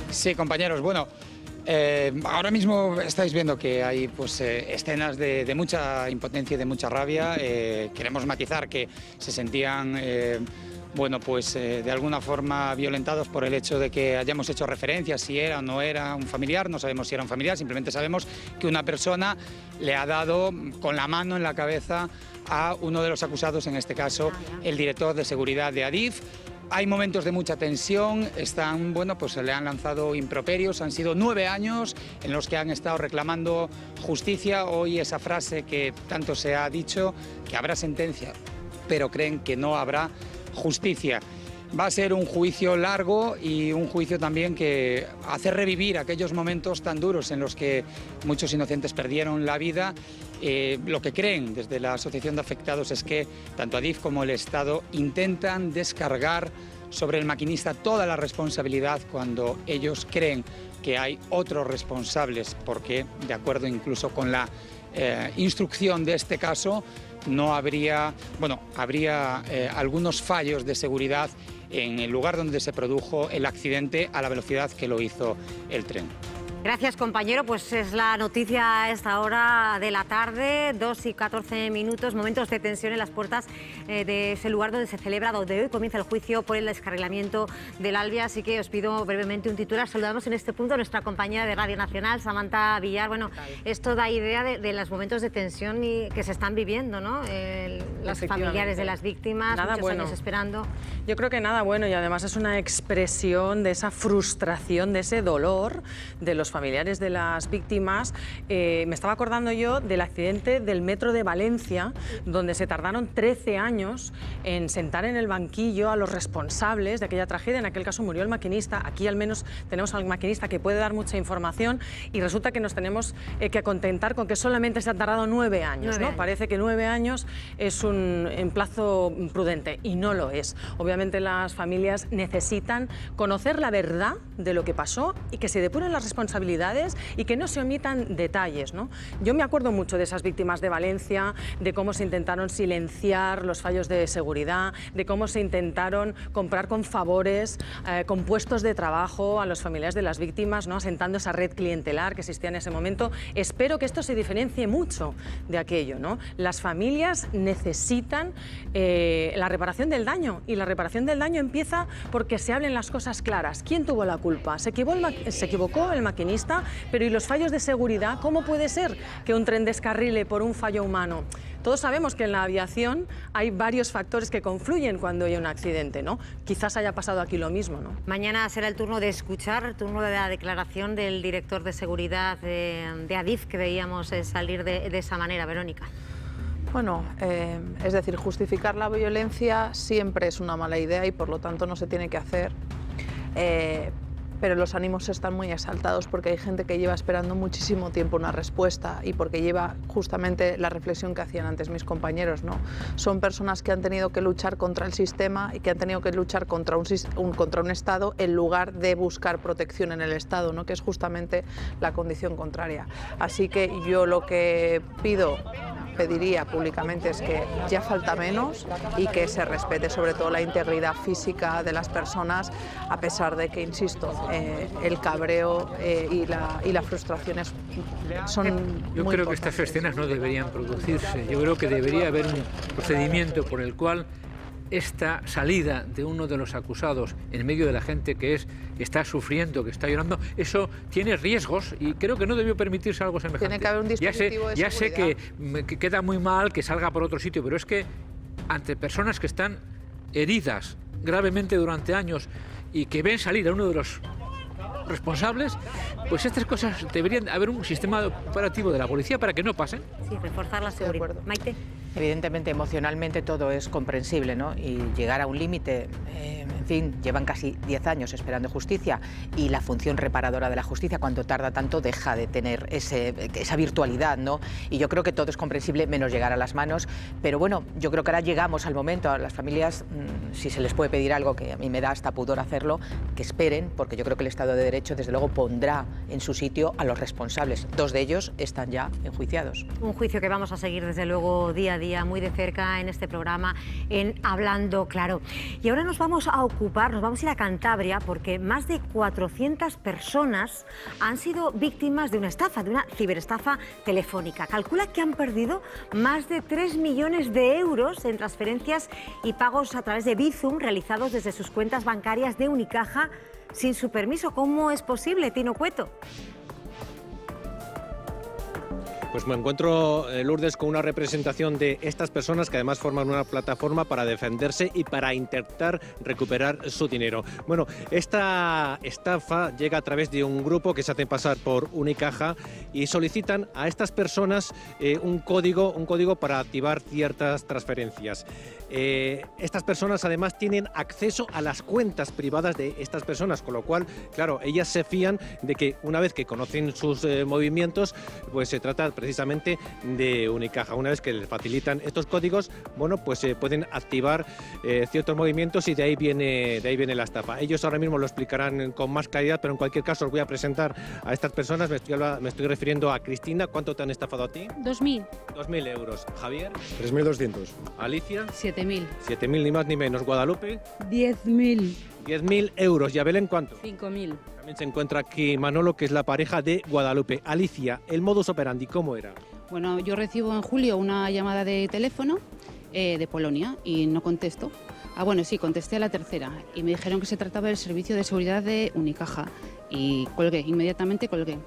Sí, compañeros, bueno, ahora mismo estáis viendo que hay pues, escenas de mucha impotencia y de mucha rabia. Queremos matizar que se sentían, bueno, pues de alguna forma violentados por el hecho de que hayamos hecho referencia si era o no era un familiar. No sabemos si era un familiar, simplemente sabemos que una persona le ha dado con la mano en la cabeza a uno de los acusados, en este caso el director de seguridad de Adif. Hay momentos de mucha tensión, bueno, pues se le han lanzado improperios, han sido 9 años en los que han estado reclamando justicia. Hoy esa frase que tanto se ha dicho, que habrá sentencia, pero creen que no habrá justicia. Va a ser un juicio largo y un juicio también que hace revivir aquellos momentos tan duros en los que muchos inocentes perdieron la vida. Lo que creen desde la Asociación de Afectados es que tanto Adif como el Estado intentan descargar sobre el maquinista toda la responsabilidad cuando ellos creen que hay otros responsables, porque de acuerdo incluso con la instrucción de este caso, no habría, bueno, habría algunos fallos de seguridad en el lugar donde se produjo el accidente a la velocidad que lo hizo el tren. Gracias, compañero. Pues es la noticia a esta hora de la tarde, 2:14, momentos de tensión en las puertas de ese lugar donde se celebra, donde hoy comienza el juicio por el descarrilamiento del Albia. Así que os pido brevemente un titular. Saludamos en este punto a nuestra compañera de Radio Nacional, Samantha Villar. Bueno, esto da idea de los momentos de tensión que se están viviendo, ¿no? Los familiares de las víctimas, nada muchos bueno. años esperando. Yo creo que nada bueno, y además es una expresión de esa frustración, de ese dolor de los familiares de las víctimas. Me estaba acordando yo del accidente del metro de Valencia, donde se tardaron 13 años en sentar en el banquillo a los responsables de aquella tragedia. En aquel caso murió el maquinista. Aquí al menos tenemos al maquinista que puede dar mucha información, y resulta que nos tenemos que contentar con que solamente se ha tardado 9 años, ¿no? Parece que 9 años es un plazo prudente, y no lo es. Obviamente las familias necesitan conocer la verdad de lo que pasó y que se depuren las responsabilidades y que no se omitan detalles, ¿no? Yo me acuerdo mucho de esas víctimas de Valencia, de cómo se intentaron silenciar los fallos de seguridad, de cómo se intentaron comprar con favores, con puestos de trabajo a los familiares de las víctimas, ¿no? Asentando esa red clientelar que existía en ese momento. Espero que esto se diferencie mucho de aquello, ¿no? Las familias necesitan la reparación del daño, y la reparación del daño empieza porque se hablen las cosas claras. ¿Quién tuvo la culpa? ¿Se equivocó el maquinista? Pero ¿y los fallos de seguridad? ¿Cómo puede ser que un tren descarrile por un fallo humano? Todos sabemos que en la aviación hay varios factores que confluyen cuando hay un accidente, ¿no? Quizás haya pasado aquí lo mismo, ¿no? Mañana será el turno de escuchar, el turno de la declaración del director de seguridad de Adif, que veíamos salir de esa manera. Verónica. Bueno, es decir, justificar la violencia siempre es una mala idea y por lo tanto no se tiene que hacer. Pero los ánimos están muy exaltados porque hay gente que lleva esperando muchísimo tiempo una respuesta, y porque lleva justamente la reflexión que hacían antes mis compañeros, ¿no? Son personas que han tenido que luchar contra el sistema y que han tenido que luchar contra un Estado en lugar de buscar protección en el Estado, ¿no? Que es justamente la condición contraria. Así que yo lo que pediría públicamente es que ya falta menos y que se respete sobre todo la integridad física de las personas, a pesar de que, insisto, el cabreo y la frustración son Yo muy creo que estas escenas no deberían producirse. Yo creo que debería haber un procedimiento por el cual esta salida de uno de los acusados en medio de la gente que está sufriendo, que está llorando, eso tiene riesgos, y creo que no debió permitirse algo semejante. Tiene que haber un dispositivo de seguridad. Ya sé que queda muy mal que salga por otro sitio, pero es que ante personas que están heridas gravemente durante años y que ven salir a uno de los responsables, pues estas cosas deberían haber un sistema operativo de la policía para que no pasen. Sí, reforzar la seguridad. Maite. Evidentemente, emocionalmente todo es comprensible, ¿no? Y llegar a un límite, en fin, llevan casi 10 años esperando justicia, y la función reparadora de la justicia, cuando tarda tanto, deja de tener esa virtualidad, ¿no? Y yo creo que todo es comprensible, menos llegar a las manos. Pero bueno, yo creo que ahora llegamos al momento, a las familias, si se les puede pedir algo, que a mí me da hasta pudor hacerlo, que esperen, porque yo creo que el Estado de Derecho, desde luego, pondrá en su sitio a los responsables. 2 de ellos están ya enjuiciados. Un juicio que vamos a seguir, desde luego, día a día, muy de cerca en este programa, en Hablando Claro. Y ahora nos vamos vamos a ocupar, nos vamos a ir a Cantabria, porque más de 400 personas han sido víctimas de una estafa, de una ciberestafa telefónica. Calcula que han perdido más de 3 millones de euros en transferencias y pagos a través de Bizum realizados desde sus cuentas bancarias de Unicaja sin su permiso. ¿Cómo es posible, Tino Cueto? Pues me encuentro, Lourdes, con una representación de estas personas que además forman una plataforma para defenderse y para intentar recuperar su dinero. Bueno, esta estafa llega a través de un grupo que se hace pasar por Unicaja y solicitan a estas personas un código para activar ciertas transferencias. Estas personas además tienen acceso a las cuentas privadas de estas personas, con lo cual, claro, ellas se fían de que una vez que conocen sus movimientos, pues se trata precisamente de Unicaja. Una vez que les facilitan estos códigos, bueno, pues pueden activar ciertos movimientos y de ahí viene la estafa. Ellos ahora mismo lo explicarán con más claridad, pero en cualquier caso os voy a presentar a estas personas. Me estoy refiriendo a Cristina. ¿Cuánto te han estafado a ti? 2.000. 2.000 euros. Javier. 3.200. Alicia. 7.000. 7.000 ni más ni menos. Guadalupe. 10.000. 10.000 euros. ¿Y a Belén cuánto? 5.000. También se encuentra aquí Manolo, que es la pareja de Guadalupe. Alicia, el modus operandi, ¿cómo era? Bueno, yo recibo en julio una llamada de teléfono de Polonia y no contesto. Bueno, sí, contesté a la tercera y me dijeron que se trataba del servicio de seguridad de Unicaja y colgué, inmediatamente colgué.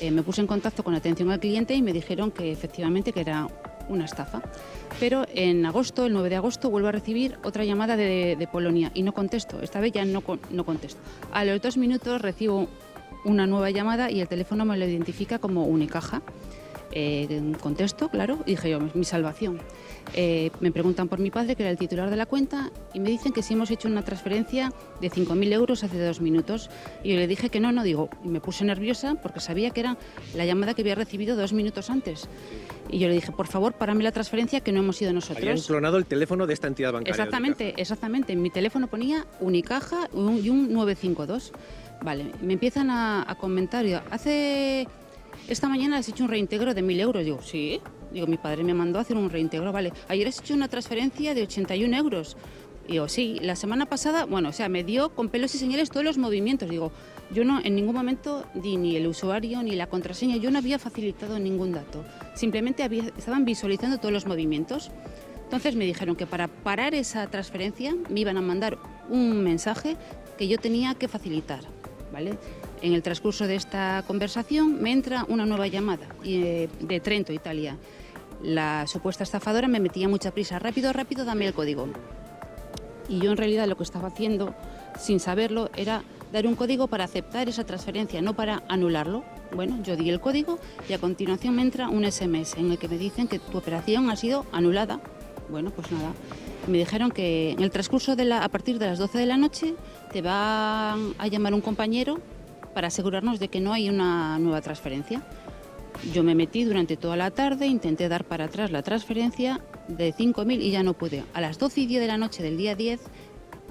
Me puse en contacto con atención al cliente y me dijeron que efectivamente que era una estafa. Pero en agosto, el 9 de agosto, vuelvo a recibir otra llamada de Polonia y no contesto. Esta vez ya no contesto. A los 2 minutos recibo una nueva llamada y el teléfono me lo identifica como Unicaja. Contesto, claro, y dije yo, mi salvación. Me preguntan por mi padre, que era el titular de la cuenta, y me dicen que si hemos hecho una transferencia de 5.000 euros hace 2 minutos. Y yo le dije que no, digo, y me puse nerviosa porque sabía que era la llamada que había recibido 2 minutos antes. Y yo le dije, por favor, párame la transferencia, que no hemos sido nosotros. Habían clonado el teléfono de esta entidad bancaria. Exactamente. En mi teléfono ponía Unicaja y un 952. Vale, me empiezan a comentar, esta mañana has hecho un reintegro de 1.000 euros. Digo, sí. Digo, mi padre me mandó a hacer un reintegro. Vale, ayer has hecho una transferencia de 81 euros. Digo, sí. La semana pasada, me dio con pelos y señales todos los movimientos. Digo, yo no en ningún momento di ni el usuario ni la contraseña. Yo no había facilitado ningún dato. Simplemente estaban visualizando todos los movimientos. Entonces me dijeron que para parar esa transferencia me iban a mandar un mensaje que yo tenía que facilitar, ¿vale? En el transcurso de esta conversación me entra una nueva llamada de Trento, Italia. La supuesta estafadora me metía mucha prisa. Rápido, dame el código. Y yo en realidad lo que estaba haciendo, sin saberlo, era dar un código para aceptar esa transferencia, no para anularlo. Bueno, yo di el código y a continuación me entra un SMS en el que me dicen que tu operación ha sido anulada. Bueno, pues nada. Me dijeron que en el transcurso a partir de las 12 de la noche te va a llamar un compañero para asegurarnos de que no hay una nueva transferencia. Yo me metí durante toda la tarde, intenté dar para atrás la transferencia de 5.000 y ya no pude. A las 12:10 de la noche del día 10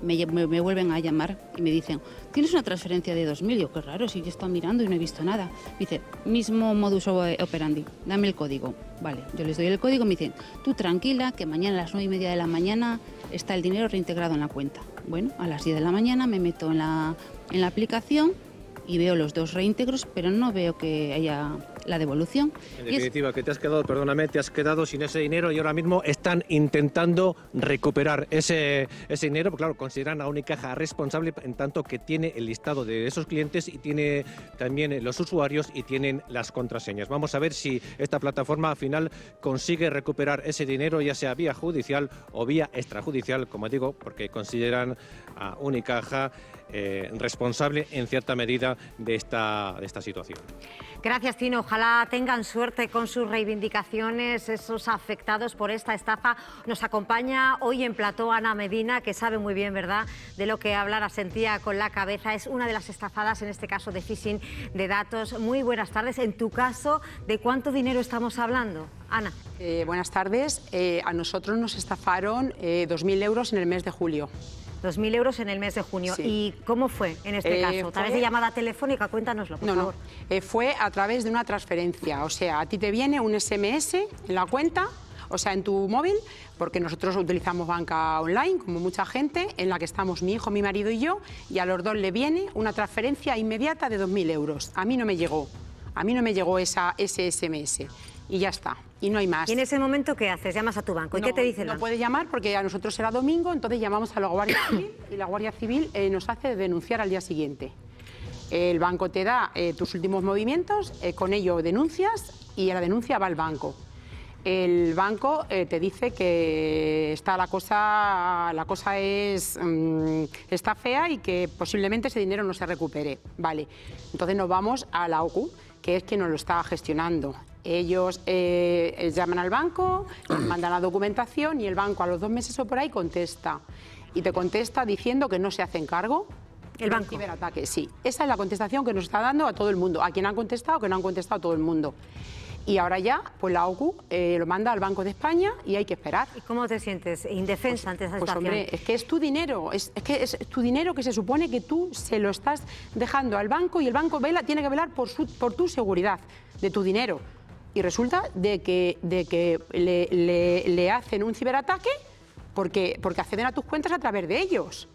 me vuelven a llamar y me dicen, ¿tienes una transferencia de 2.000? Yo, qué raro, si yo he estado mirando y no he visto nada. Me dice, mismo modus operandi, dame el código. Vale, yo les doy el código, me dicen, tú tranquila, que mañana a las 9:30 de la mañana está el dinero reintegrado en la cuenta. Bueno, a las 10 de la mañana me meto en la aplicación y veo los 2 reintegros, pero no veo que haya la devolución. En definitiva, que te has quedado sin ese dinero y ahora mismo están intentando recuperar ese dinero, porque claro, consideran a Unicaja responsable en tanto que tiene el listado de esos clientes y tiene también los usuarios y tienen las contraseñas. Vamos a ver si esta plataforma al final consigue recuperar ese dinero, ya sea vía judicial o vía extrajudicial, como digo, porque consideran a Unicaja responsable en cierta medida de esta situación. Gracias, Tino. Ojalá tengan suerte con sus reivindicaciones esos afectados por esta estafa. Nos acompaña hoy en plató Ana Medina, que sabe muy bien, ¿verdad?, de lo que habla, la sentía con la cabeza. Es una de las estafadas, en este caso de phishing de datos. Muy buenas tardes. En tu caso, ¿de cuánto dinero estamos hablando, Ana? Buenas tardes. A nosotros nos estafaron 2.000 euros en el mes de julio. 2.000 euros en el mes de junio. Sí. ¿Y cómo fue en este caso? ¿A través de llamada telefónica? Cuéntanoslo, por favor. No. Fue a través de una transferencia. O sea, a ti te viene un SMS en la cuenta o sea, en tu móvil, porque nosotros utilizamos banca online, como mucha gente, en la que estamos mi hijo, mi marido y yo, y a los dos le viene una transferencia inmediata de 2.000 euros. A mí no me llegó. A mí no me llegó ese SMS. Y ya está. Y no hay más. ¿Y en ese momento qué haces? ¿Llamas a tu banco? ¿Y qué te dicen? No puede llamar porque a nosotros era domingo, entonces llamamos a la Guardia Civil y la Guardia Civil nos hace denunciar al día siguiente. El banco te da tus últimos movimientos, con ello denuncias y a la denuncia va al banco. El banco te dice que está la cosa está fea y que posiblemente ese dinero no se recupere. Vale, entonces nos vamos a la OCU, que es quien nos lo está gestionando. Ellos llaman al banco, mandan la documentación y el banco a los 2 meses o por ahí contesta. Y te contesta diciendo que no se hacen cargo. El banco. Ciberataque, sí. Esa es la contestación que nos está dando a todo el mundo. A quien han contestado, que no han contestado todo el mundo. Y ahora ya, pues la OCU lo manda al Banco de España y hay que esperar. ¿Y cómo te sientes? ¿Indefensa ante esa situación? Hombre, es que es tu dinero, es tu dinero que se supone que tú se lo estás dejando al banco y el banco tiene que velar por tu seguridad de tu dinero. Y resulta de que le hacen un ciberataque porque acceden a tus cuentas a través de ellos.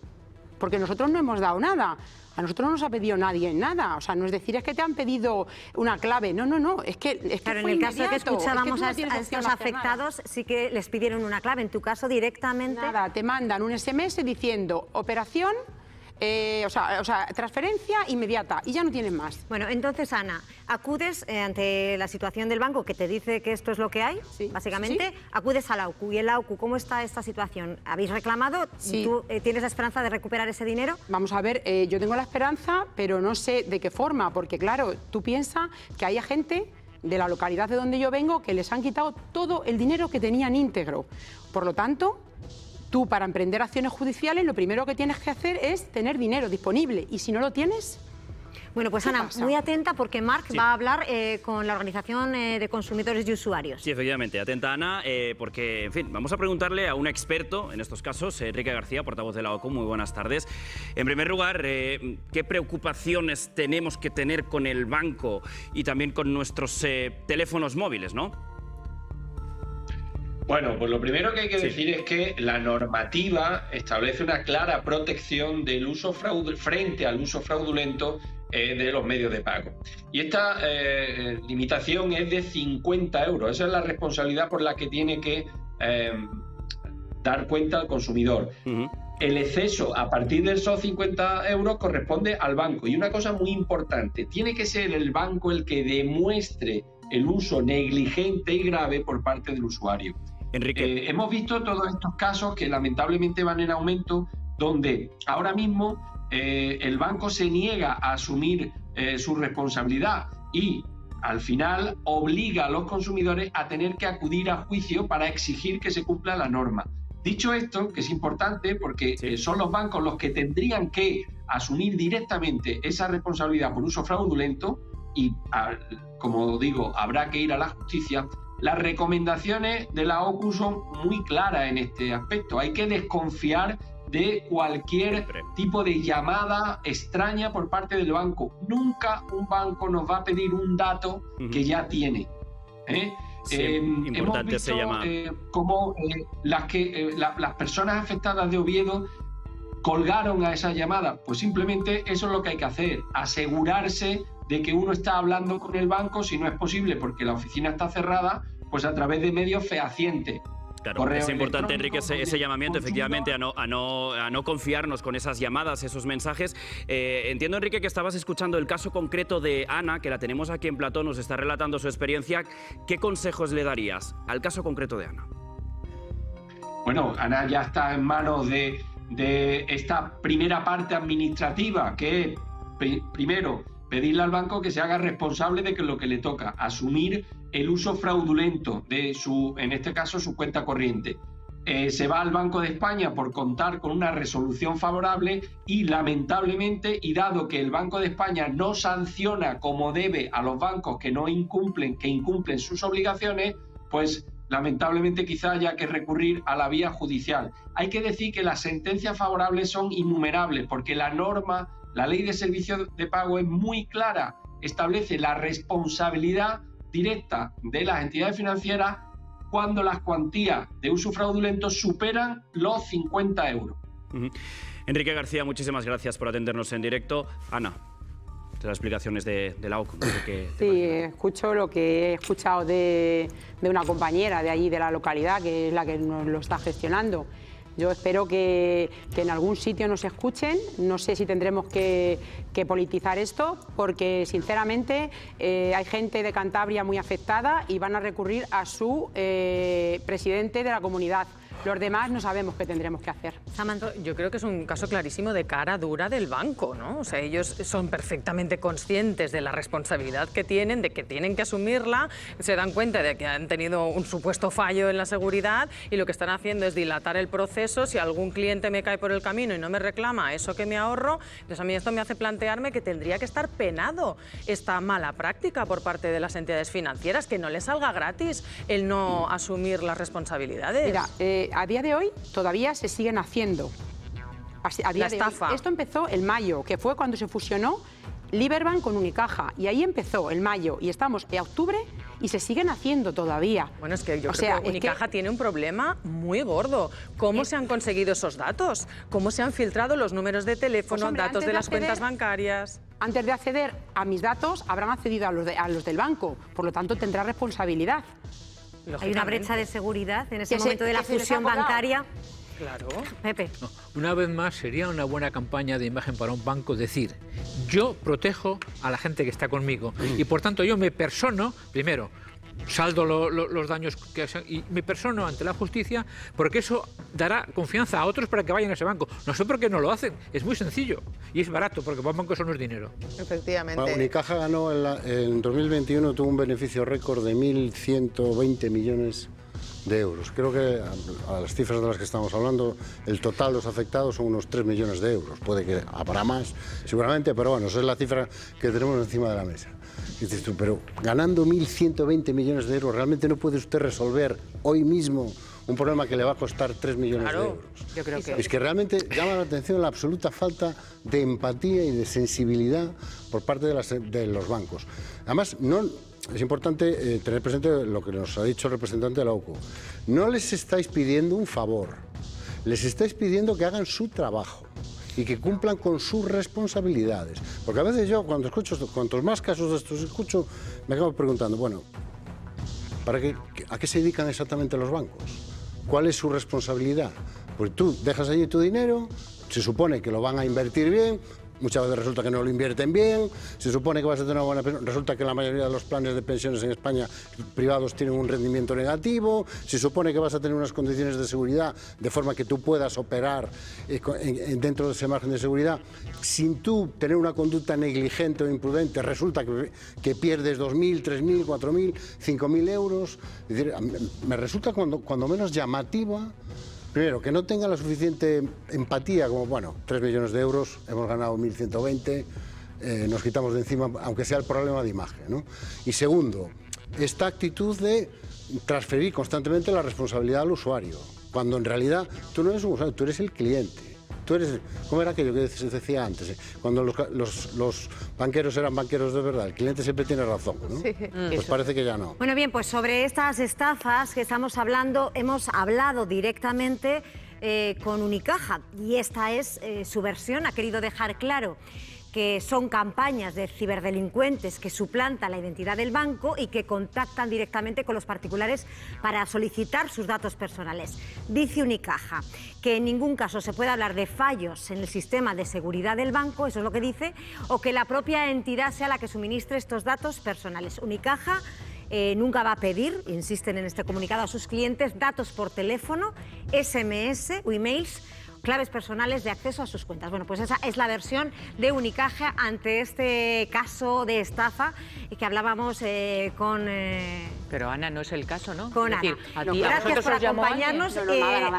Porque nosotros no hemos dado nada. A nosotros no nos ha pedido nadie nada. O sea, no es decir, es que te han pedido una clave. No, no, no. Es que claro, en el caso de que escuchábamos a estos afectados, sí que les pidieron una clave. En tu caso, directamente... Nada, te mandan un SMS diciendo operación... o sea, transferencia inmediata y ya no tienes más. Bueno, entonces, Ana, acudes ante la situación del banco que te dice que esto es lo que hay, básicamente, sí. Acudes a la OCU. ¿Y en la OCU cómo está esta situación? ¿Habéis reclamado? Sí. ¿Tú tienes la esperanza de recuperar ese dinero? Vamos a ver, yo tengo la esperanza, pero no sé de qué forma, porque claro, tú piensas que hay gente de la localidad de donde yo vengo que les han quitado todo el dinero que tenían íntegro. Por lo tanto... Tú, para emprender acciones judiciales, lo primero que tienes que hacer es tener dinero disponible. Y si no lo tienes... Bueno, pues Ana, muy atenta porque Marc va a hablar con la Organización de Consumidores y Usuarios. Sí, efectivamente. Atenta, Ana, porque, en fin, vamos a preguntarle a un experto en estos casos, Enrique García, portavoz de la OCU. Muy buenas tardes. En primer lugar, ¿qué preocupaciones tenemos que tener con el banco y también con nuestros teléfonos móviles, no? Bueno, pues lo primero que hay que decir es que la normativa establece una clara protección del uso frente al uso fraudulento de los medios de pago. Y esta limitación es de 50 euros. Esa es la responsabilidad por la que tiene que dar cuenta al consumidor. El exceso a partir de esos 50 euros corresponde al banco. Y una cosa muy importante, tiene que ser el banco el que demuestre el uso negligente y grave por parte del usuario. Enrique. Hemos visto todos estos casos que lamentablemente van en aumento, donde ahora mismo el banco se niega a asumir su responsabilidad y al final obliga a los consumidores a tener que acudir a juicio para exigir que se cumpla la norma. Dicho esto, que es importante porque son los bancos los que tendrían que asumir directamente esa responsabilidad por uso fraudulento y, como digo, habrá que ir a la justicia. Las recomendaciones de la OCU son muy claras en este aspecto. Hay que desconfiar de cualquier tipo de llamada extraña por parte del banco. Nunca un banco nos va a pedir un dato que ya tiene. Hemos visto cómo las personas afectadas de Oviedo colgaron a esa llamada. Pues simplemente eso es lo que hay que hacer, asegurarse de que uno está hablando con el banco, si no es posible porque la oficina está cerrada, pues a través de medios fehacientes. Claro, es importante, Enrique, ese llamamiento, efectivamente, a no confiarnos con esas llamadas, esos mensajes. Entiendo, Enrique, que estabas escuchando el caso concreto de Ana, que la tenemos aquí en plató, nos está relatando su experiencia. ¿Qué consejos le darías al caso concreto de Ana? Bueno, Ana ya está en manos de esta primera parte administrativa, que es, primero, pedirle al banco que se haga responsable de que lo que le toca, asumir el uso fraudulento de en este caso, su cuenta corriente. Se va al Banco de España por contar con una resolución favorable y, lamentablemente, y dado que el Banco de España no sanciona como debe a los bancos que incumplen sus obligaciones, pues lamentablemente quizá haya que recurrir a la vía judicial. Hay que decir que las sentencias favorables son innumerables porque la norma, la ley de servicios de pago es muy clara, establece la responsabilidad directa de las entidades financieras cuando las cuantías de uso fraudulento superan los 50 euros. Enrique García, muchísimas gracias por atendernos en directo. Ana, de las explicaciones de la OCU. No sé sí, escucho lo que he escuchado de una compañera de allí, de la localidad, que es la que nos lo está gestionando. Yo espero que en algún sitio nos escuchen. No sé si tendremos que politizar esto, porque sinceramente hay gente de Cantabria muy afectada y van a recurrir a su presidente de la comunidad. Los demás no sabemos qué tendremos que hacer. Yo creo que es un caso clarísimo de cara dura del banco, ¿no? O sea, ellos son perfectamente conscientes de la responsabilidad que tienen, de que tienen que asumirla, se dan cuenta de que han tenido un supuesto fallo en la seguridad y lo que están haciendo es dilatar el proceso. Si algún cliente me cae por el camino y no me reclama eso que me ahorro, entonces a mí esto me hace plantearme que tendría que estar penado esta mala práctica por parte de las entidades financieras, que no les salga gratis el no asumir las responsabilidades. Mira, a día de hoy todavía se siguen haciendo. A día la estafa. De hoy, esto empezó en mayo, que fue cuando se fusionó Liberbank con Unicaja, y ahí empezó en mayo, y estamos en octubre y se siguen haciendo todavía. Bueno, es que yo creo que Unicaja tiene un problema muy gordo. ¿Cómo se han conseguido esos datos? ¿Cómo se han filtrado los números de teléfono, hombre, datos de las cuentas bancarias? Antes de acceder a mis datos, habrán accedido a los del banco, por lo tanto tendrá responsabilidad. Hay una brecha de seguridad en ese momento de la fusión bancaria. Claro. Pepe. No, una vez más, sería una buena campaña de imagen para un banco decir: yo protejo a la gente que está conmigo y por tanto yo me persono, primero, saldo los daños y me persono ante la justicia, porque eso dará confianza a otros para que vayan a ese banco. No sé por qué no lo hacen, es muy sencillo y es barato, porque para un banco eso no es dinero. Efectivamente. Bueno, Unicaja ganó en 2021, tuvo un beneficio récord de 1.120 millones de euros. Creo que a las cifras de las que estamos hablando, el total de los afectados son unos 3 millones de euros. Puede que habrá más, seguramente, pero bueno, esa es la cifra que tenemos encima de la mesa. Dices tú, pero ganando 1.120 millones de euros, ¿realmente no puede usted resolver hoy mismo un problema que le va a costar 3 millones de euros? Yo creo que... Es que realmente llama la atención la absoluta falta de empatía y de sensibilidad por parte de los bancos. Además, es importante tener presente lo que nos ha dicho el representante de la OCU. No les estáis pidiendo un favor, les estáis pidiendo que hagan su trabajo y que cumplan con sus responsabilidades. Porque a veces yo, cuando escucho, cuantos más casos de estos escucho, me acabo preguntando, bueno, ¿a qué se dedican exactamente los bancos? ¿Cuál es su responsabilidad? Pues tú dejas allí tu dinero, se supone que lo van a invertir bien, muchas veces resulta que no lo invierten bien, se supone que vas a tener una buena pensión, resulta que la mayoría de los planes de pensiones en España privados tienen un rendimiento negativo, se supone que vas a tener unas condiciones de seguridad de forma que tú puedas operar dentro de ese margen de seguridad, sin tú tener una conducta negligente o imprudente, resulta que pierdes 2.000, 3.000, 4.000, 5.000 euros. Es decir, me resulta cuando menos llamativa. Primero, que no tenga la suficiente empatía como, bueno, 3 millones de euros, hemos ganado 1.120, nos quitamos de encima, aunque sea el problema de imagen, ¿no? Y segundo, esta actitud de transferir constantemente la responsabilidad al usuario, cuando en realidad tú no eres un usuario, tú eres el cliente. Tú eres, ¿cómo era aquello que se decía antes? Cuando los banqueros eran banqueros de verdad, el cliente siempre tiene razón, ¿no? Sí. Pues parece que ya no. Bueno, bien, pues sobre estas estafas que estamos hablando, hemos hablado directamente con Unicaja y esta es su versión. Ha querido dejar claro que son campañas de ciberdelincuentes que suplantan la identidad del banco y que contactan directamente con los particulares para solicitar sus datos personales. Dice Unicaja que en ningún caso se puede hablar de fallos en el sistema de seguridad del banco, eso es lo que dice, o que la propia entidad sea la que suministre estos datos personales. Unicaja nunca va a pedir, insisten en este comunicado, a sus clientes datos por teléfono, SMS o emails, claves personales de acceso a sus cuentas. Bueno, pues esa es la versión de Unicaja ante este caso de estafa que hablábamos con... Pero Ana, no es el caso, ¿no? Con Ana. Gracias por acompañarnos.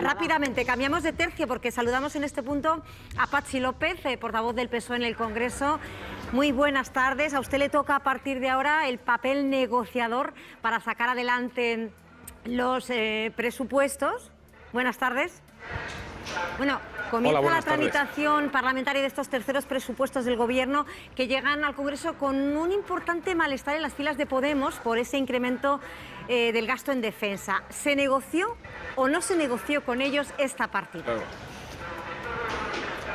Rápidamente, cambiamos de tercio porque saludamos en este punto a Patxi López, portavoz del PSOE en el Congreso. Muy buenas tardes. A usted le toca a partir de ahora el papel negociador para sacar adelante los presupuestos. Buenas tardes. Bueno, comienza la tramitación parlamentaria de estos terceros presupuestos del Gobierno que llegan al Congreso con un importante malestar en las filas de Podemos por ese incremento del gasto en defensa. ¿Se negoció o no se negoció con ellos esta partida? Claro.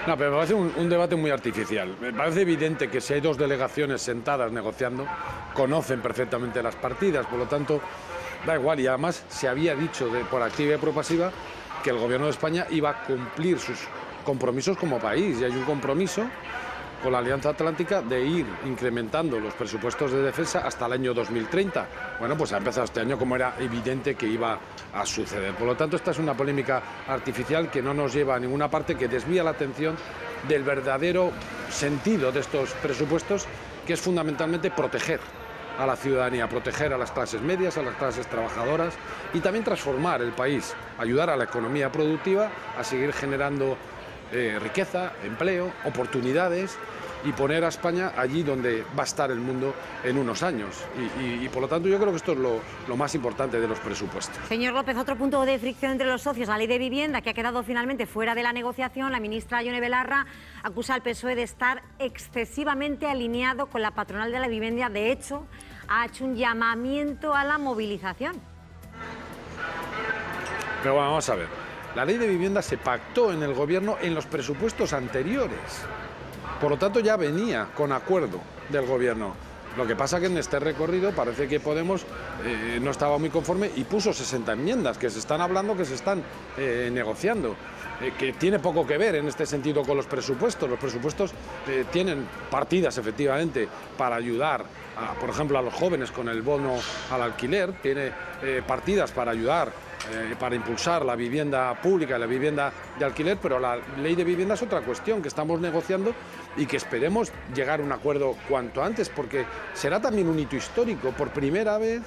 No, pero me parece un debate muy artificial. Me parece evidente que si hay dos delegaciones sentadas negociando, conocen perfectamente las partidas, por lo tanto, da igual. Y además se había dicho por activa y por pasiva que el Gobierno de España iba a cumplir sus compromisos como país. Y hay un compromiso con la Alianza Atlántica de ir incrementando los presupuestos de defensa hasta el año 2030. Bueno, pues ha empezado este año como era evidente que iba a suceder. Por lo tanto, esta es una polémica artificial que no nos lleva a ninguna parte, que desvía la atención del verdadero sentido de estos presupuestos, que es fundamentalmente proteger a la ciudadanía, proteger a las clases medias, a las clases trabajadoras y también transformar el país, ayudar a la economía productiva a seguir generando riqueza, empleo, oportunidades y poner a España allí donde va a estar el mundo en unos años. Y por lo tanto yo creo que esto es lo más importante de los presupuestos. Señor López, otro punto de fricción entre los socios, la ley de vivienda, que ha quedado finalmente fuera de la negociación. La ministra Ione Belarra acusa al PSOE de estar excesivamente alineado con la patronal de la vivienda. De hecho, ha hecho un llamamiento a la movilización. Pero bueno, vamos a ver. La ley de vivienda se pactó en el Gobierno en los presupuestos anteriores. Por lo tanto, ya venía con acuerdo del Gobierno. Lo que pasa que en este recorrido parece que Podemos no estaba muy conforme y puso 60 enmiendas que se están hablando, que se están negociando, que tiene poco que ver en este sentido con los presupuestos. Los presupuestos tienen partidas, efectivamente, para ayudar, por ejemplo, a los jóvenes con el bono al alquiler, tiene partidas para ayudar, para impulsar la vivienda pública y la vivienda de alquiler, pero la ley de vivienda es otra cuestión que estamos negociando y que esperemos llegar a un acuerdo cuanto antes, porque será también un hito histórico. Por primera vez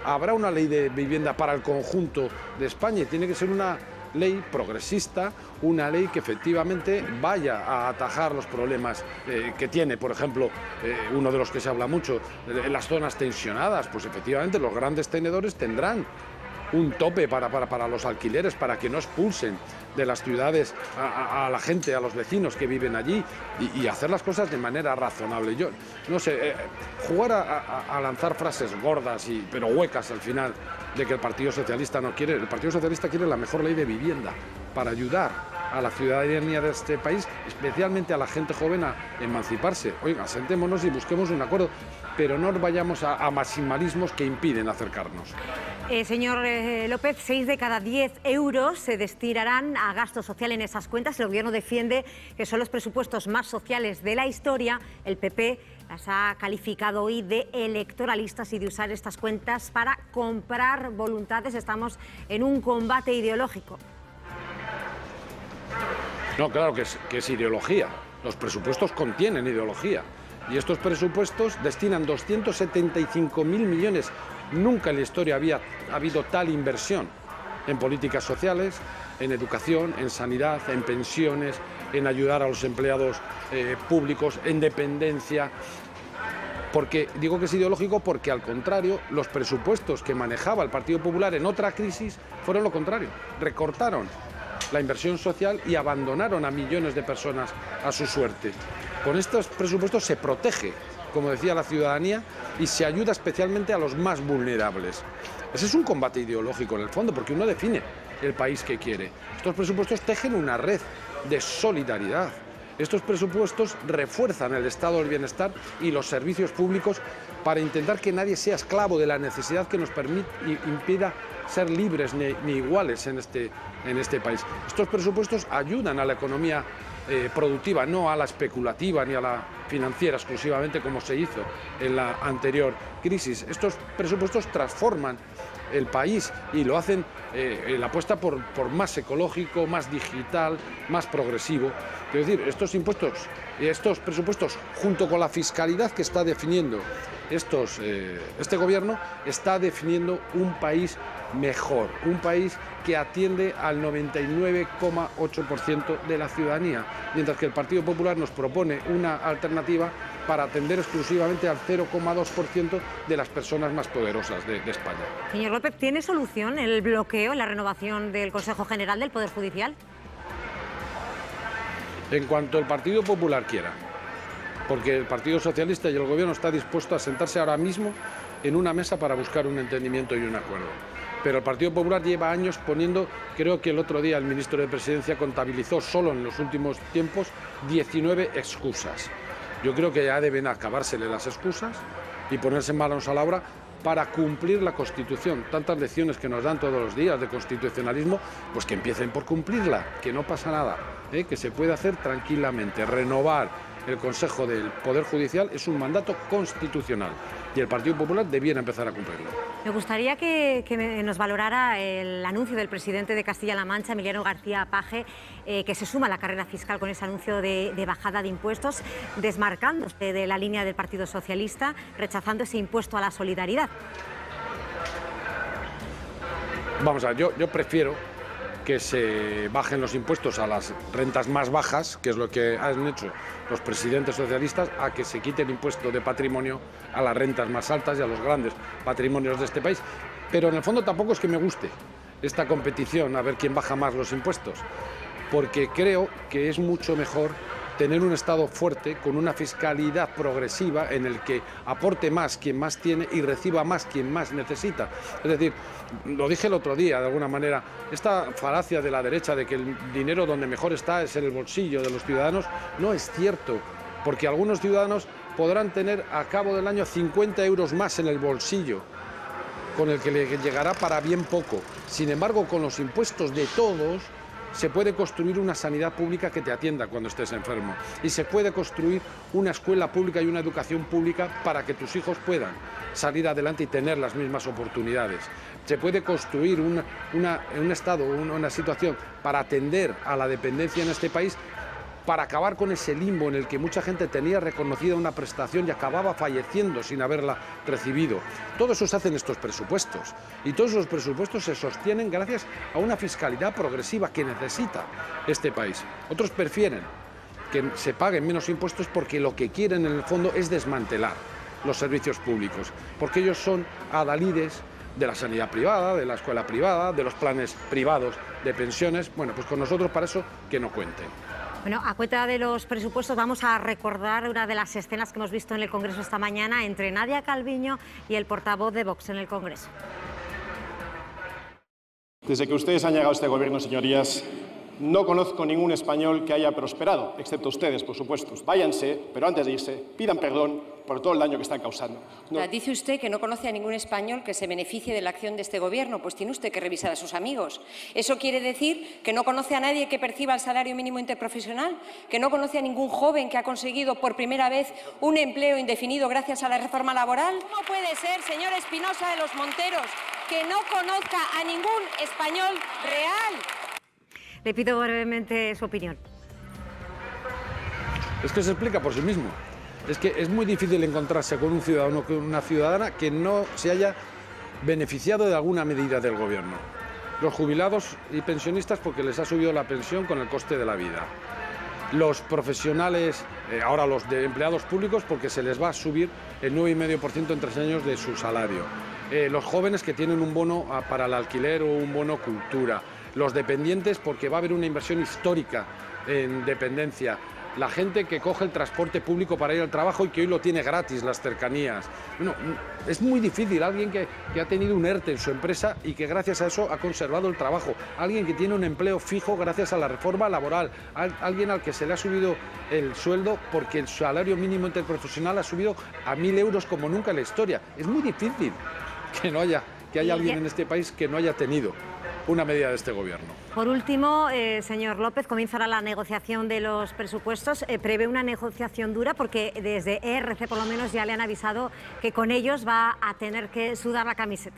habrá una ley de vivienda para el conjunto de España y tiene que ser una ley progresista, una ley que efectivamente vaya a atajar los problemas que tiene, por ejemplo, uno de los que se habla mucho, en las zonas tensionadas, pues efectivamente los grandes tenedores tendrán un tope para los alquileres, para que no expulsen de las ciudades a la gente, a los vecinos que viven allí y hacer las cosas de manera razonable. Yo no sé, jugar a lanzar frases gordas pero huecas al final de que el Partido Socialista no quiere. El Partido Socialista quiere la mejor ley de vivienda para ayudar a la ciudadanía de este país, especialmente a la gente joven, a emanciparse. Oiga, sentémonos y busquemos un acuerdo, pero no vayamos a maximalismos que impiden acercarnos. Señor López, 6 de cada 10 euros se destinarán a gasto social en esas cuentas. El Gobierno defiende que son los presupuestos más sociales de la historia. El PP las ha calificado hoy de electoralistas y de usar estas cuentas para comprar voluntades. Estamos en un combate ideológico. No, claro que es ideología. Los presupuestos contienen ideología. Y estos presupuestos destinan 275.000 millones. Nunca en la historia había habido tal inversión en políticas sociales, en educación, en sanidad, en pensiones, en ayudar a los empleados públicos, en dependencia. Porque digo que es ideológico porque, al contrario, los presupuestos que manejaba el Partido Popular en otra crisis fueron lo contrario. Recortaron la inversión social y abandonaron a millones de personas a su suerte. Con estos presupuestos se protege, como decía, la ciudadanía y se ayuda especialmente a los más vulnerables. Ese es un combate ideológico en el fondo, porque uno define el país que quiere. Estos presupuestos tejen una red de solidaridad. Estos presupuestos refuerzan el estado del bienestar y los servicios públicos para intentar que nadie sea esclavo de la necesidad que nos impida ser libres ni iguales en este país. Estos presupuestos ayudan a la economía productiva, no a la especulativa ni a la financiera exclusivamente como se hizo en la anterior crisis. Estos presupuestos transforman el país y lo hacen la apuesta por más ecológico, más digital, más progresivo. Es decir, estos impuestos y estos presupuestos, junto con la fiscalidad que está definiendo este gobierno, está definiendo un país mejor, un país que atiende al 99,8% de la ciudadanía, mientras que el Partido Popular nos propone una alternativa para atender exclusivamente al 0,2% de las personas más poderosas de España. Señor López, ¿tiene solución el bloqueo en la renovación del Consejo General del Poder Judicial? en cuanto el Partido Popular quiera, porque el Partido Socialista y el Gobierno está dispuesto a sentarse ahora mismo en una mesa para buscar un entendimiento y un acuerdo. Pero el Partido Popular lleva años poniendo, creo que el otro día el ministro de Presidencia contabilizó solo en los últimos tiempos 19 excusas. Yo creo que ya deben acabársele las excusas y ponerse manos a la obra para cumplir la Constitución. Tantas lecciones que nos dan todos los días de constitucionalismo, pues que empiecen por cumplirla, que no pasa nada, que se puede hacer tranquilamente. Renovar el Consejo del Poder Judicial es un mandato constitucional y el Partido Popular debiera empezar a cumplirlo. Me gustaría que nos valorara el anuncio del presidente de Castilla-La Mancha, Emiliano García Paje, que se suma a la carrera fiscal con ese anuncio de bajada de impuestos, desmarcándose de la línea del Partido Socialista, rechazando ese impuesto a la solidaridad. Vamos a ver, yo prefiero que se bajen los impuestos a las rentas más bajas, que es lo que han hecho los presidentes socialistas, a que se quite el impuesto de patrimonio a las rentas más altas y a los grandes patrimonios de este país. Pero en el fondo tampoco es que me guste esta competición a ver quién baja más los impuestos, porque creo que es mucho mejor tener un Estado fuerte con una fiscalidad progresiva en el que aporte más quien más tiene y reciba más quien más necesita. Es decir, lo dije el otro día de alguna manera, esta falacia de la derecha de que el dinero donde mejor está es en el bolsillo de los ciudadanos, no es cierto, porque algunos ciudadanos podrán tener a cabo del año 50 euros más en el bolsillo, con el que le llegará para bien poco. Sin embargo, con los impuestos de todos, se puede construir una sanidad pública que te atienda cuando estés enfermo y se puede construir una escuela pública y una educación pública para que tus hijos puedan salir adelante y tener las mismas oportunidades. Se puede construir un Estado, una situación para atender a la dependencia en este país, para acabar con ese limbo en el que mucha gente tenía reconocida una prestación y acababa falleciendo sin haberla recibido. Todo eso se hace en estos presupuestos y todos esos presupuestos se sostienen gracias a una fiscalidad progresiva que necesita este país. Otros prefieren que se paguen menos impuestos porque lo que quieren en el fondo es desmantelar los servicios públicos, porque ellos son adalides de la sanidad privada, de la escuela privada, de los planes privados de pensiones. Bueno, pues con nosotros para eso que no cuenten. Bueno, a cuenta de los presupuestos vamos a recordar una de las escenas que hemos visto en el Congreso esta mañana entre Nadia Calviño y el portavoz de Vox en el Congreso. Desde que ustedes han llegado a este gobierno, señorías, no conozco ningún español que haya prosperado, excepto ustedes, por supuesto. Váyanse, pero antes de irse, pidan perdón por todo el daño que están causando. No. Dice usted que no conoce a ningún español que se beneficie de la acción de este Gobierno. Pues tiene usted que revisar a sus amigos. ¿Eso quiere decir que no conoce a nadie que perciba el salario mínimo interprofesional? ¿Que no conoce a ningún joven que ha conseguido por primera vez un empleo indefinido gracias a la reforma laboral? ¿Cómo puede ser, señor Espinosa de los Monteros, que no conozca a ningún español real? Le pido brevemente su opinión. Es que se explica por sí mismo. Es que es muy difícil encontrarse con un ciudadano o con una ciudadana que no se haya beneficiado de alguna medida del gobierno. Los jubilados y pensionistas porque les ha subido la pensión con el coste de la vida. Los profesionales, ahora los de empleados públicos porque se les va a subir el 9,5% en 3 años de su salario. Los jóvenes que tienen un bono para el alquiler o un bono cultura. Los dependientes porque va a haber una inversión histórica en dependencia. La gente que coge el transporte público para ir al trabajo y que hoy lo tiene gratis, las cercanías. Bueno, es muy difícil, alguien que ha tenido un ERTE en su empresa y que gracias a eso ha conservado el trabajo, alguien que tiene un empleo fijo gracias a la reforma laboral, alguien al que se le ha subido el sueldo porque el salario mínimo interprofesional ha subido a 1.000 euros como nunca en la historia. Es muy difícil que haya alguien en este país que no haya tenido una medida de este gobierno. Por último, señor López, comienza ahora la negociación de los presupuestos. Prevé una negociación dura porque desde ERC por lo menos ya le han avisado que con ellos va a tener que sudar la camiseta.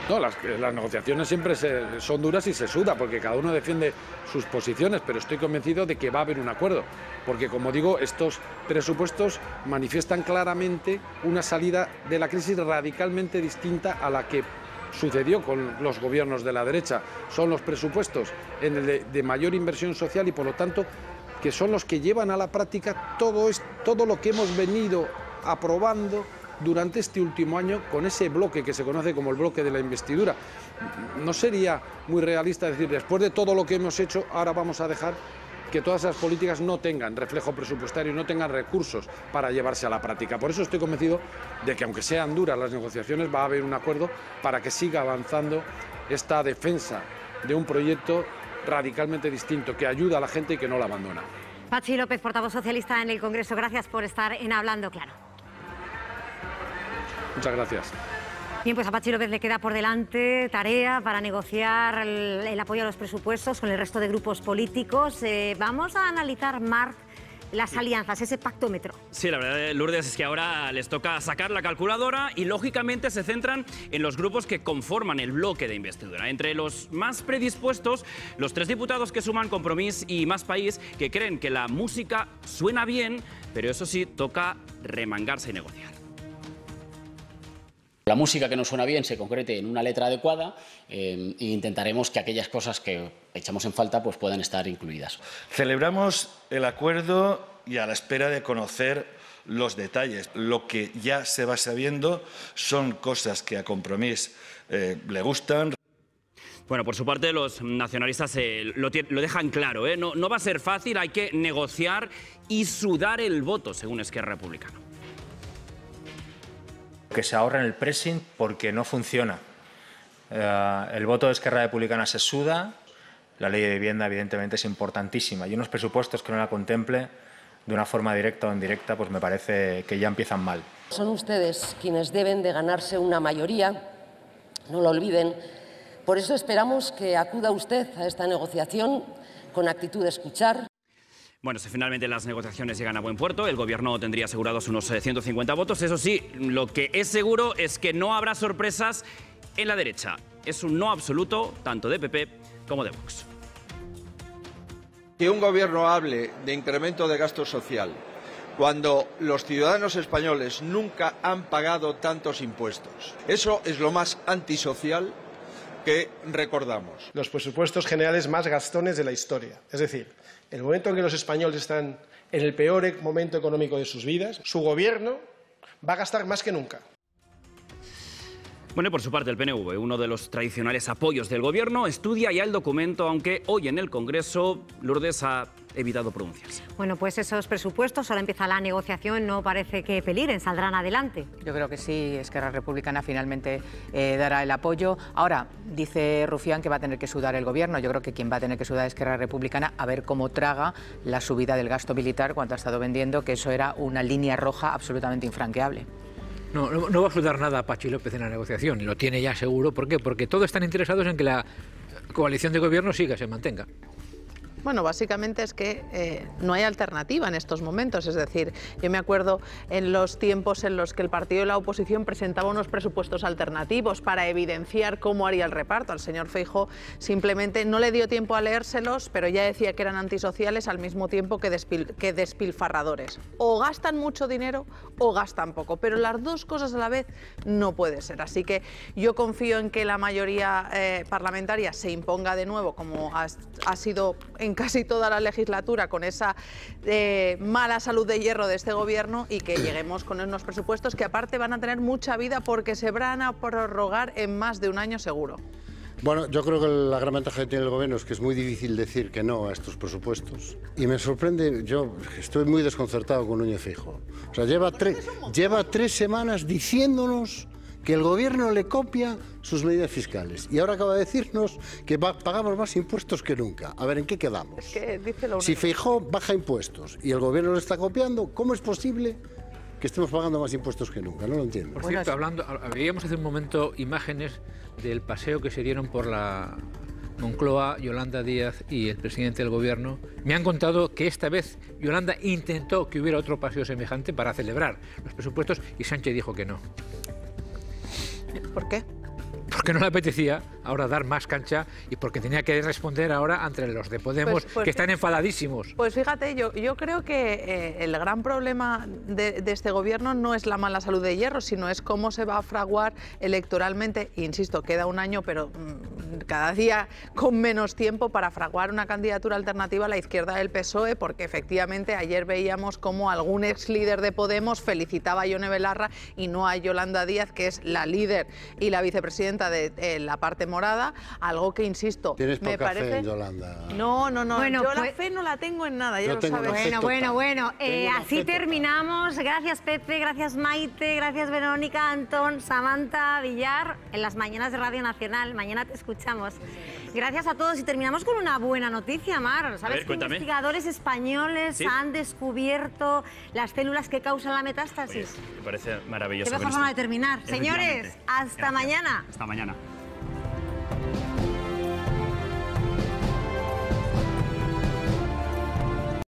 No, las negociaciones siempre son duras y se suda porque cada uno defiende sus posiciones, pero estoy convencido de que va a haber un acuerdo, porque como digo, estos presupuestos manifiestan claramente una salida de la crisis radicalmente distinta a la que sucedió con los gobiernos de la derecha. Son los presupuestos de mayor inversión social y por lo tanto que son los que llevan a la práctica todo lo que hemos venido aprobando durante este último año con ese bloque que se conoce como el bloque de la investidura. No sería muy realista decir, después de todo lo que hemos hecho, ahora vamos a dejar que todas esas políticas no tengan reflejo presupuestario y no tengan recursos para llevarse a la práctica. Por eso estoy convencido de que, aunque sean duras las negociaciones, va a haber un acuerdo para que siga avanzando esta defensa de un proyecto radicalmente distinto, que ayuda a la gente y que no la abandona. Patxi López, portavoz socialista en el Congreso, gracias por estar en Hablando Claro. Muchas gracias. Bien, pues a Patxi López le queda por delante tarea para negociar el apoyo a los presupuestos con el resto de grupos políticos. Vamos a analizar, Marc, las alianzas, ese pactómetro. Sí, la verdad, Lourdes, es que ahora les toca sacar la calculadora y, lógicamente, se centran en los grupos que conforman el bloque de investidura. Entre los más predispuestos, los 3 diputados que suman Compromís y Más País, que creen que la música suena bien, pero eso sí, toca remangarse y negociar. La música que nos suena bien se concrete en una letra adecuada e intentaremos que aquellas cosas que echamos en falta pues puedan estar incluidas. Celebramos el acuerdo y a la espera de conocer los detalles. Lo que ya se va sabiendo son cosas que a Compromís le gustan. Bueno, por su parte, los nacionalistas lo dejan claro, ¿eh? No va a ser fácil, hay que negociar y sudar el voto, según Esquerra Republicana. Que se ahorren el pressing porque no funciona. El voto de Esquerra Republicana se suda, la ley de vivienda evidentemente es importantísima y unos presupuestos que no la contemple de una forma directa o indirecta pues me parece que ya empiezan mal. Son ustedes quienes deben de ganarse una mayoría, no lo olviden. Por eso esperamos que acuda usted a esta negociación con actitud de escuchar. Bueno, si finalmente las negociaciones llegan a buen puerto, el Gobierno tendría asegurados unos 150 votos. Eso sí, lo que es seguro es que no habrá sorpresas en la derecha. Es un no absoluto, tanto de PP como de Vox. Que un Gobierno hable de incremento de gasto social cuando los ciudadanos españoles nunca han pagado tantos impuestos. Eso es lo más antisocial que recordamos. Los presupuestos generales más gastones de la historia. Es decir, en el momento en que los españoles están en el peor momento económico de sus vidas, su gobierno va a gastar más que nunca. Bueno, y por su parte el PNV, uno de los tradicionales apoyos del Gobierno, estudia ya el documento, aunque hoy en el Congreso Lourdes ha evitado pronunciarse. Bueno, pues esos presupuestos, ahora empieza la negociación, no parece que peligren, saldrán adelante. Yo creo que sí, Esquerra Republicana finalmente dará el apoyo. Ahora, dice Rufián que va a tener que sudar el Gobierno. Yo creo que quien va a tener que sudar es Esquerra Republicana, a ver cómo traga la subida del gasto militar, cuando ha estado vendiendo que eso era una línea roja absolutamente infranqueable. No va a sudar nada a Patxi López en la negociación, y lo tiene ya seguro. ¿Por qué? Porque todos están interesados en que la coalición de gobierno se mantenga. Bueno, básicamente es que no hay alternativa en estos momentos. Es decir, yo me acuerdo en los tiempos en los que el partido de la oposición presentaba unos presupuestos alternativos para evidenciar cómo haría el reparto. Al señor Feijóo simplemente no le dio tiempo a leérselos, pero ya decía que eran antisociales al mismo tiempo que despilfarradores. O gastan mucho dinero o gastan poco, pero las dos cosas a la vez no puede ser. Así que yo confío en que la mayoría parlamentaria se imponga de nuevo, como ha sido en casi toda la legislatura, con esa mala salud de hierro de este gobierno, y que lleguemos con unos presupuestos que aparte van a tener mucha vida porque se van a prorrogar en más de un año seguro. Bueno, yo creo que la gran ventaja que tiene el gobierno es que es muy difícil decir que no a estos presupuestos. Y me sorprende, yo estoy muy desconcertado con Núñez Feijóo. O sea, lleva 3 semanas diciéndonos que el gobierno le copia sus medidas fiscales. Y ahora acaba de decirnos que pagamos más impuestos que nunca. A ver, ¿en qué quedamos? Es que dice lo único. Si Feijóo baja impuestos y el gobierno lo está copiando, ¿cómo es posible que estemos pagando más impuestos que nunca? No lo entiendo. Por cierto, veíamos hace un momento imágenes del paseo que se dieron por la Moncloa, Yolanda Díaz y el presidente del gobierno. Me han contado que esta vez Yolanda intentó que hubiera otro paseo semejante para celebrar los presupuestos y Sánchez dijo que no. ¿Por qué? Porque no le apetecía ahora dar más cancha y porque tenía que responder ahora ante los de Podemos, que están enfadadísimos. Pues fíjate, yo creo que el gran problema de este gobierno no es la mala salud de Hierro, sino es cómo se va a fraguar electoralmente. Insisto, queda un año, pero cada día con menos tiempo para fraguar una candidatura alternativa a la izquierda del PSOE, porque efectivamente ayer veíamos cómo algún ex líder de Podemos felicitaba a Ione Belarra y no a Yolanda Díaz, que es la líder y la vicepresidenta de la parte morada, algo que, insisto, ¿Tienes me poca parece... fe en Yolanda? No, Bueno, yo pues... la fe no la tengo en nada, ya lo sabes. Bueno, así terminamos. Gracias, Pepe, gracias, Maite, gracias, Verónica, Antón, Samantha, Villar, en las mañanas de Radio Nacional. Mañana te escuchamos. Gracias a todos y terminamos con una buena noticia, Mar. ¿Sabes que investigadores españoles han descubierto las células que causan la metástasis? Oye, me parece maravilloso. Qué mejor forma de terminar. Señores, hasta mañana. Hasta mañana.